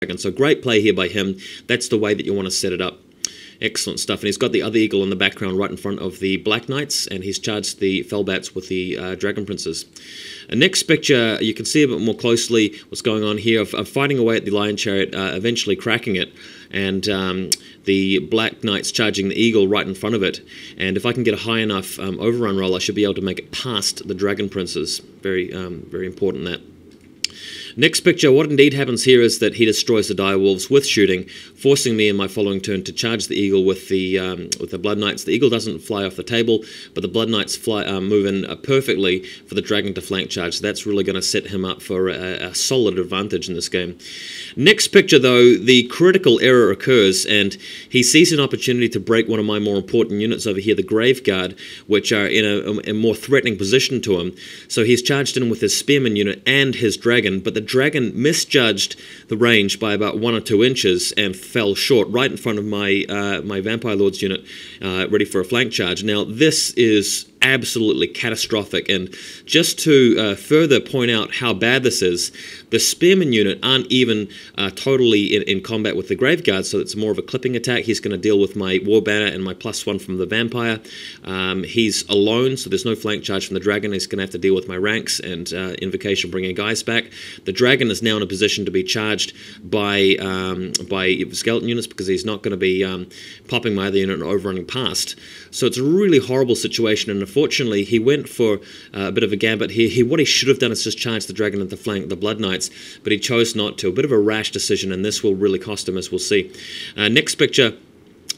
dragon. So great play here by him. That's the way that you want to set it up. Excellent stuff. And he's got the other eagle in the background right in front of the Black Knights, and he's charged the Fellbats with the Dragon Princes. Next picture, you can see a bit more closely what's going on here. I'm fighting away at the Lion Chariot, eventually cracking it, and the Black Knight's charging the eagle right in front of it. And if I can get a high enough overrun roll, I should be able to make it past the Dragon Princes. Very important that. Next picture, what indeed happens here is that he destroys the direwolves with shooting, forcing me in my following turn to charge the eagle with the Blood Knights. The eagle doesn't fly off the table, but the Blood Knights move in perfectly for the dragon to flank charge. So that's really going to set him up for a solid advantage in this game. Next picture, though, the critical error occurs, and he sees an opportunity to break one of my more important units over here, the Graveguard, which are in a more threatening position to him. So he's charged in with his Spearman unit and his dragon, but the dragon misjudged the range by about 1 or 2 inches and fell short right in front of my my Vampire Lord's unit, ready for a flank charge. Now, this is absolutely catastrophic, and just to further point out how bad this is, the Spearman unit aren't even totally in combat with the Graveguard, so it's more of a clipping attack. He's going to deal with my War Banner and my +1 from the Vampire. He's alone, so there's no flank charge from the Dragon. He's going to have to deal with my ranks and Invocation bringing guys back. The Dragon is now in a position to be charged by skeleton units because he's not going to be popping my other unit and overrunning past. So it's a really horrible situation, and unfortunately he went for a bit of a gambit here. What he should have done is just charge the Dragon at the flank, the Blood Knights, but he chose not to. A bit of a rash decision, and this will really cost him, as we'll see. Next picture.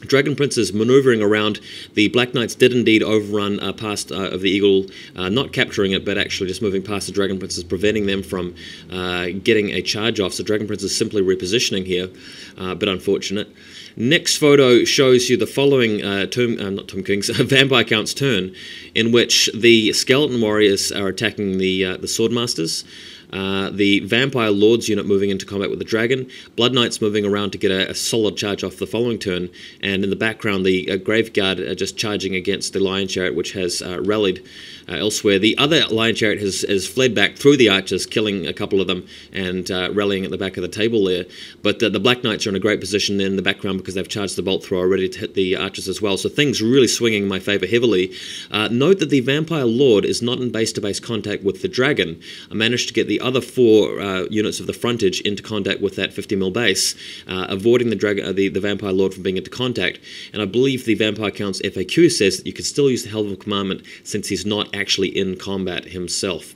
Dragon Princes maneuvering around. The Black Knights did indeed overrun past of the Eagle, not capturing it, but actually just moving past the Dragon Princes, preventing them from getting a charge off. So Dragon Princes simply repositioning here, but unfortunate. Next photo shows you the following Tomb King's Vampire Count's turn, in which the Skeleton Warriors are attacking the Swordmasters. The Vampire Lord's unit moving into combat with the Dragon, Blood Knights moving around to get a solid charge off the following turn, and in the background the Graveguard are just charging against the Lion Chariot, which has rallied elsewhere. The other Lion Chariot has fled back through the archers, killing a couple of them and rallying at the back of the table there. But the Black Knights are in a great position in the background because they've charged the bolt thrower ready to hit the archers as well. So things really swinging in my favour heavily. Note that the Vampire Lord is not in base-to-base contact with the Dragon. I managed to get the other 4 units of the frontage into contact with that 50mm base, avoiding the Vampire Lord from being into contact. And I believe the Vampire Count's FAQ says that you can still use the Helm of Commandment since he's not actually in combat himself.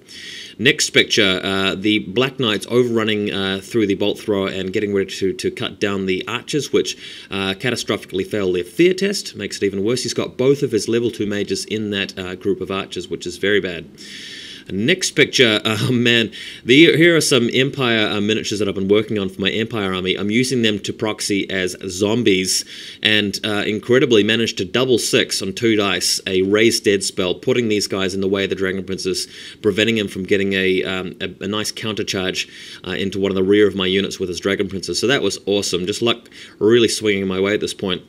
Next picture, the Black Knights overrunning through the bolt thrower and getting ready to cut down the archers, which catastrophically fail their fear test. Makes it even worse. He's got both of his level 2 mages in that group of archers, which is very bad. Next picture, man, here are some Empire miniatures that I've been working on for my Empire army. I'm using them to proxy as zombies, and incredibly managed to double 6 on 2 dice, a Raise Dead spell, putting these guys in the way of the Dragon Princes, preventing him from getting a nice counter charge into one of the rear of my units with his Dragon Princes. So that was awesome. Just luck really swinging my way at this point.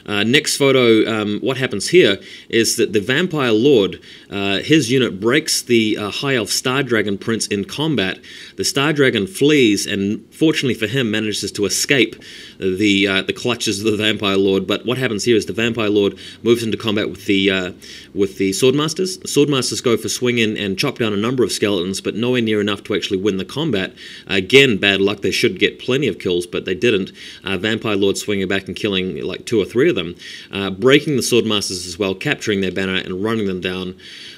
Next photo, what happens here is that the Vampire Lord, his unit breaks the High Elf Star Dragon Prince in combat. The Star Dragon flees, and fortunately for him, manages to escape the clutches of the Vampire Lord. But what happens here is the Vampire Lord moves into combat with the Swordmasters. The Swordmasters go for swing in and chop down a number of skeletons, but nowhere near enough to actually win the combat. Again, bad luck. They should get plenty of kills, but they didn't. Vampire Lord swinging back and killing like 2 or 3 of them, breaking the Swordmasters as well, capturing their banner and running them down.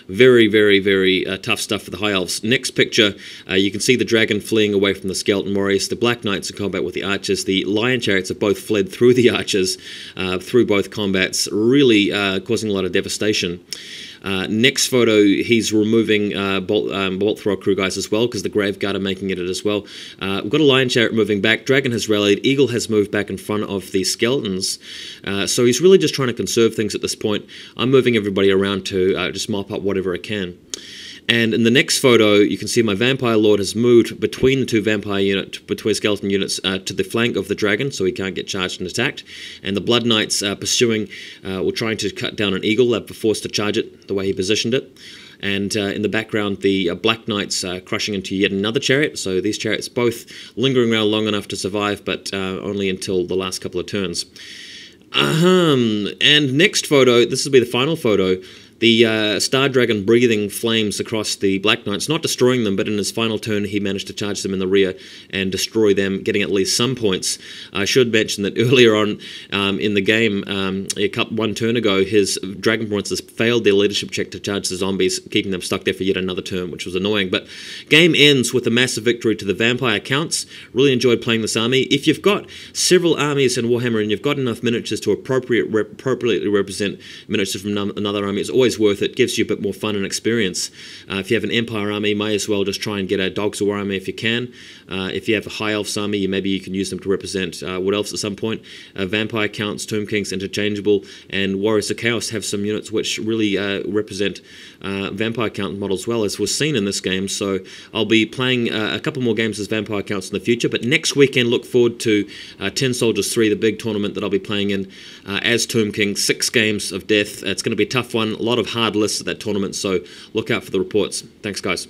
Very, very, very tough stuff for the High Elves. Next picture, you can see the Dragon fleeing away from the Skeleton Warriors. The Black Knights in combat with the Archers. The Lion Chariots have both fled through the Archers, through both combats, really causing a lot of devastation. Next photo, he's removing bolt thrower crew guys as well, because the Graveguard are making it as well. We've got a Lion Chariot moving back. Dragon has rallied. Eagle has moved back in front of the skeletons. So he's really just trying to conserve things at this point. I'm moving everybody around to just mop up whatever I can. And in the next photo, you can see my Vampire Lord has moved between the 2 between skeleton units to the flank of the Dragon, so he can't get charged and attacked. And the Blood Knights pursuing, or trying to cut down an Eagle. They're forced to charge it the way he positioned it. and in the background the Black Knights crushing into yet another chariot. So these chariots both lingering around long enough to survive, but only until the last couple of turns. And next photo, this will be the final photo. The Star Dragon breathing flames across the Black Knights, not destroying them, but in his final turn he managed to charge them in the rear and destroy them, getting at least some points. I should mention that earlier on in the game, one turn ago, his Dragon Princess failed their leadership check to charge the zombies, keeping them stuck there for yet another turn, which was annoying. But game ends with a massive victory to the vampire counts. Really enjoyed playing this army. If you've got several armies in Warhammer and you've got enough miniatures to appropriately represent miniatures from another army, it's always worth it. Gives you a bit more fun and experience. If you have an Empire army, may as well just try and get a Dogs of War army if you can. If you have a High Elves army, maybe you can use them to represent Wood Elves at some point. Vampire Counts, Tomb Kings, interchangeable, and Warriors of Chaos have some units which really represent Vampire Count models well, as was seen in this game. So I'll be playing a couple more games as Vampire Counts in the future, but next weekend look forward to 10 Soldiers 3, the big tournament that I'll be playing in as Tomb King. 6 games of death. It's going to be a tough one. A lot of hard lists at that tournament, so look out for the reports. Thanks, guys.